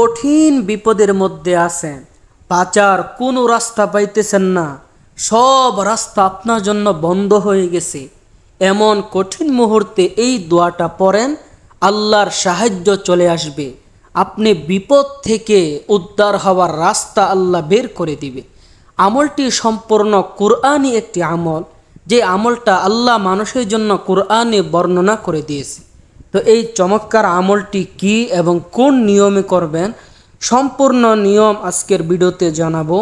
কঠিন বিপদের মধ্যে আছেন, বাঁচার কোনো রাস্তা পাইতেছেন না, সব রাস্তা আপনার জন্য বন্ধ হয়ে গেছে, এমন কঠিন মুহূর্তে এই দোয়াটা পড়েন, আল্লাহর সাহায্য চলে আসবে। আপনি বিপদ থেকে উদ্ধার হওয়ার রাস্তা আল্লাহ বের করে দিবে। আমলটি সম্পূর্ণ কুরআনি একটি আমল, যে আমলটা আল্লাহ মানুষের জন্য কুরআনে বর্ণনা করে দিয়েছে। তো এই চমৎকার আমলটি কি এবং কোন নিয়মে করবেন, সম্পূর্ণ নিয়ম আজকের ভিডিওতে জানাবো।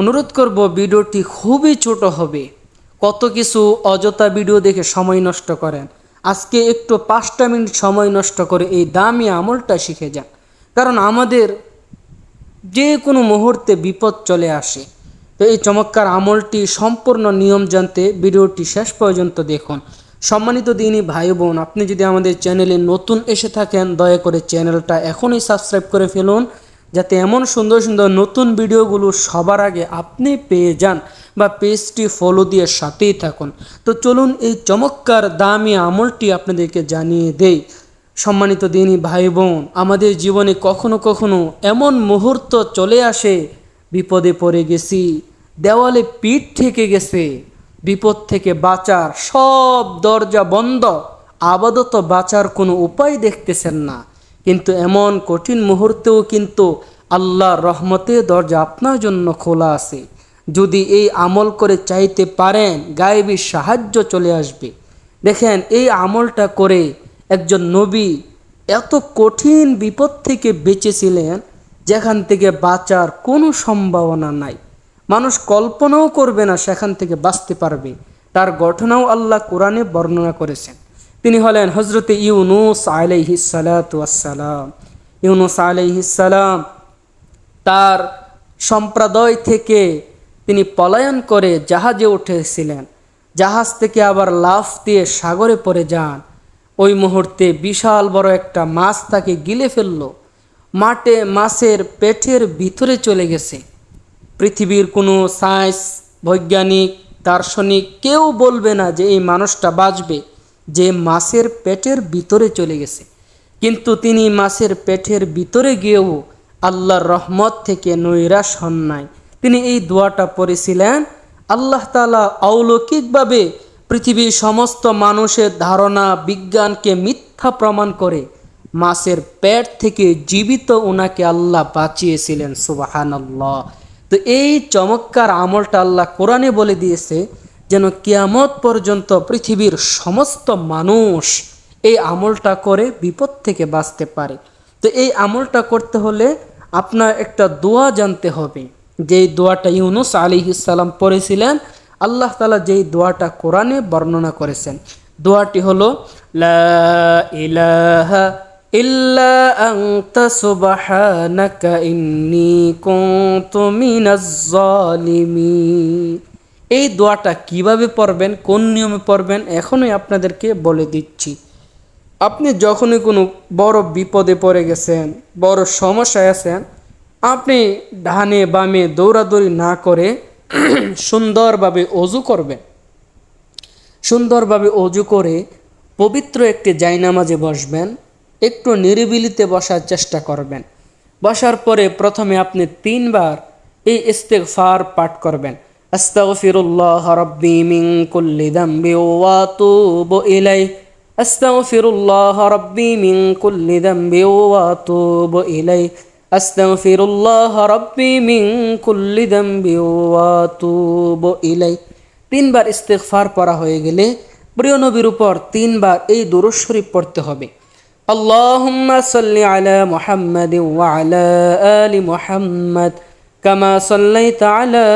অনুরোধ করব ভিডিওটি খুবই ছোট হবে, কত কিছু অযথা ভিডিও দেখে সময় নষ্ট করেন, আজকে একটু 5টা মিনিট সময় নষ্ট করে এই দামি আমলটা শিখে যান। কারণ আমাদের যে কোনো মুহূর্তে বিপদ চলে আসে। তো এই চমৎকার আমলটি সম্পূর্ণ নিয়ম জানতে ভিডিওটি শেষ পর্যন্ত দেখুন। সম্মানিত দিনী ভাই বোন, আপনি যদি আমাদের চ্যানেলে নতুন এসে থাকেন, দয়া করে চ্যানেলটা এখনই সাবস্ক্রাইব করে ফেলুন, যাতে এমন সুন্দর সুন্দর নতুন ভিডিওগুলো সবার আগে আপনি পেয়ে যান, বা পেজটি ফলো দিয়ে সাথেই থাকুন। তো চলুন এই চমৎকার দামি আমলটি আপনাদেরকে জানিয়ে দেই। সম্মানিত দিনী ভাই বোন, আমাদের জীবনে কখনো কখনো এমন মুহূর্ত চলে আসে, বিপদে পড়ে গেছি, দেওয়ালে পিঠ ঠেকে গেছে, বিপদ থেকে বাঁচার সব দরজা বন্ধ, আপাতত বাঁচার কোনো উপায় দেখতেছেন না। কিন্তু এমন কঠিন মুহূর্তেও কিন্তু আল্লাহর রহমতের দরজা আপনার জন্য খোলা আছে। যদি এই আমল করে চাইতে পারেন, গায়েবী সাহায্য চলে আসবে। দেখেন, এই আমলটা করে একজন নবী এত কঠিন বিপদ থেকে বেঁচেছিলেন, যেখান থেকে বাঁচার কোনো সম্ভাবনা নাই, মানুষ কল্পনাও করবে না সেখান থেকে বাঁচতে পারবে। তার ঘটনাও আল্লাহ কোরআনে বর্ণনা করেছেন। তিনি হলেন হজরতে ইউনুস আলাইহিস সালাতু ওয়াস সালাম। ইউনুস আলাইহিস সালাম তার সম্প্রদায় থেকে তিনি পলায়ন করে জাহাজে উঠেছিলেন। জাহাজ থেকে আবার লাফ দিয়ে সাগরে পড়ে যান। ওই মুহূর্তে বিশাল বড় একটা মাছ তাকে গিলে ফেলল, মাছের পেটের ভিতরে চলে গেছে। পৃথিবীর কোনো সায়েন্স, বৈজ্ঞানিক, দার্শনিক কেউ বলবে না যে এই মানুষটা বাঁচবে, যে মাছের পেটের ভিতরে চলে গেছে। কিন্তু তিনি মাছের পেটের ভিতরে গিয়েও আল্লাহর রহমত থেকে নৈরাশ হন নাই। তিনি এই দোয়াটা পড়েছিলেন, আল্লাহ তাআলা অলৌকিকভাবে পৃথিবীর সমস্ত মানুষের ধারণা বিজ্ঞানকে মিথ্যা প্রমাণ করে মাছের পেট থেকে জীবিত ওনাকে আল্লাহ বাঁচিয়েছিলেন। সুবহানাল্লাহ। তো এই চমৎকার আমলটা আল্লাহ কোরআনে বলে দিয়েছে, যেন কিয়ামত পর্যন্ত পৃথিবীর সমস্ত মানুষ এই আমলটা করে বিপদ থেকে বাঁচতে পারে। তো এই আমলটা করতে হলে আপনার একটা দোয়া জানতে হবে, যেই দোয়াটা ইউনুস আলাইহিস সালাম পড়েছিলেন, আল্লাহ তাআলা যেই দোয়াটা কোরআনে বর্ণনা করেছেন। দোয়াটি হলো, লা ইলাহা ইল্লা আনতা সুবহানাকা ইন্নী কুনতু মিনাজ জালিমিন। এই দোয়াটা কিভাবে পড়বেন, কোন নিয়মে পড়বেন, এখনই আপনাদেরকে বলে দিচ্ছি। আপনি যখনই কোনো বড় বিপদে পড়ে গেছেন, বড় সমস্যায় আছেন, আপনি ডানে বামে দৌড়াদৌড়ি না করে সুন্দরভাবে অজু করবেন। সুন্দরভাবে অজু করে পবিত্র একটি জায়নামাজে বসবেন, একটু নিরিবিলিতে বসার চেষ্টা করবেন। বসার পরে প্রথমে আপনি 3 বার এই ইস্তিগফার পাঠ করবেন, আস্তাগফিরুল্লাহ রাব্বি মিন কুল্লি যামবি ওয়া আতুবু ইলাইহি, আস্তাগফিরুল্লাহ রাব্বি মিন কুল্লি যামবি ওয়া আতুবু ইলাইহি, আস্তাগফিরুল্লাহ রাব্বি মিন কুল্লি যামবি ওয়া আতুবু ইলাইহি। 3 বার ইস্তিগফার পড়া হয়ে গেলে প্রিয় নবীর উপর 3 বার এই দুরূদ শরীফ পড়তে হবে। আল্লাহুম্মা সাল্লি আলা মুহাম্মাদিন ওয়া আলা আলি মুহাম্মাদ কামা সাল্লাইতা আলা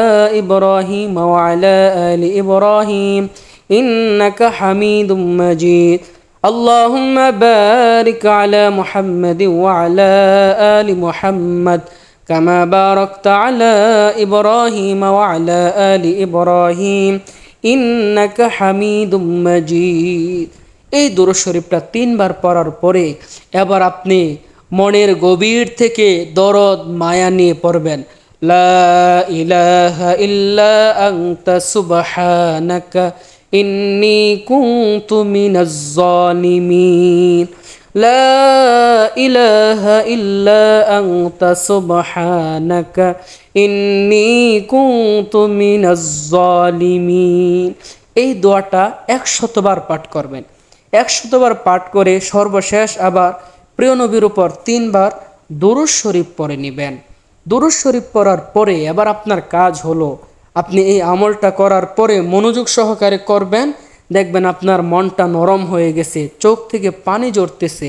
ইব্রাহিম ওয়া আলা আলি ইব্রাহিম ইন্নাকা হামিদুম মাজিদ। আল্লাহুম্মা বারিক আলা মুহাম্মাদিন ওয়া আলা আলি মুহাম্মাদ কামা বারাকতা আলা ইব্রাহিম ওয়া আলা আলি ইব্রাহিম ইন্নাকা হামিদুম মাজিদ। এই দুরূদ শরীফটা 3 বার পড়ার পরে এবার আপনি মনের গভীর থেকে দরদ মায়া নিয়ে পড়বেন, লা ইলাহা ইল্লা আনতা সুবহানাকা ইন্নী কুনতু মিনাজ জালিমিন। লা ইলাহা ইল্লা আনতা সুবহানাকা ইন্নী কুনতু মিনাজ জালিমিন। এই দোয়াটা 100 বার পাঠ করবেন। 100 বার পাঠ করে সর্বশেষ আবার প্রিয় নবীর উপর 3 বার দুরূদ শরীফ পড়ে নেবেন। দুরূদ শরীফ পড়ার পরে এবার আপনার কাজ হলো, আপনি এই আমলটা করার পরে মনোযোগ সহকারে করবেন, দেখবেন আপনার মনটা নরম হয়ে গেছে, চোখ থেকে পানি ঝরতেছে।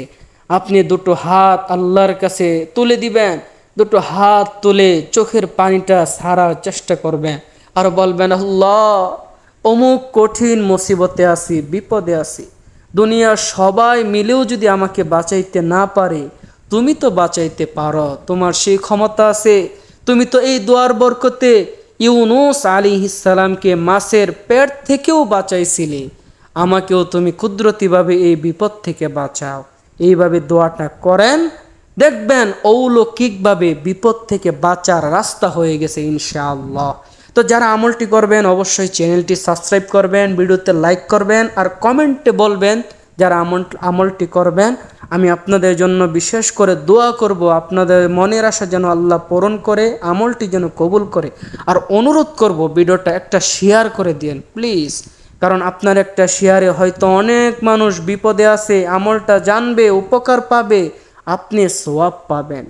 আপনি দুটো হাত আল্লাহর কাছে তুলে দিবেন, দুটো হাত তুলে চোখের পানিটা ছাড়ার চেষ্টা করবেন আর বলবেন, আল্লাহ, অমুক কঠিন মুসিবতে আছি, বিপদে আছি, দুনিয়ার সবাই মিলেও যদি আমাকে বাঁচাইতে না পারে, তুমি তো বাঁচাইতে পারো, তোমার সেই ক্ষমতা আছে। তুমি তো এই দোয়ার বরকতে ইউনুস আলাইহিস সালামকে মাছের পেট থেকেও বাঁচাইছিলে, আমাকেও তুমি কুদরতিভাবে এই বিপদ থেকে বাঁচাও। এইভাবে দোয়াটা করেন, দেখবেন অলৌকিকভাবে বিপদ থেকে বাঁচার রাস্তা হয়ে গেছে ইনশাআল্লাহ। তো যারা আমলটি করবেন অবশ্যই চ্যানেলটি সাবস্ক্রাইব করবেন, ভিডিওতে লাইক করবেন আর কমেন্টে বলবেন যারা আমলটি করবেন। আমি আপনাদের জন্য বিশেষ করে দোয়া করব, আপনাদের মনের আশা যেন আল্লাহ পূরণ করে, আমলটি যেন কবুল করে। আর অনুরোধ করব ভিডিওটা একটা শেয়ার করে দিন প্লিজ, কারণ আপনার একটা শেয়ারে হয়তো অনেক মানুষ বিপদে আছে, আমলটা জানবে, উপকার পাবে, আপনি সওয়াব পাবেন।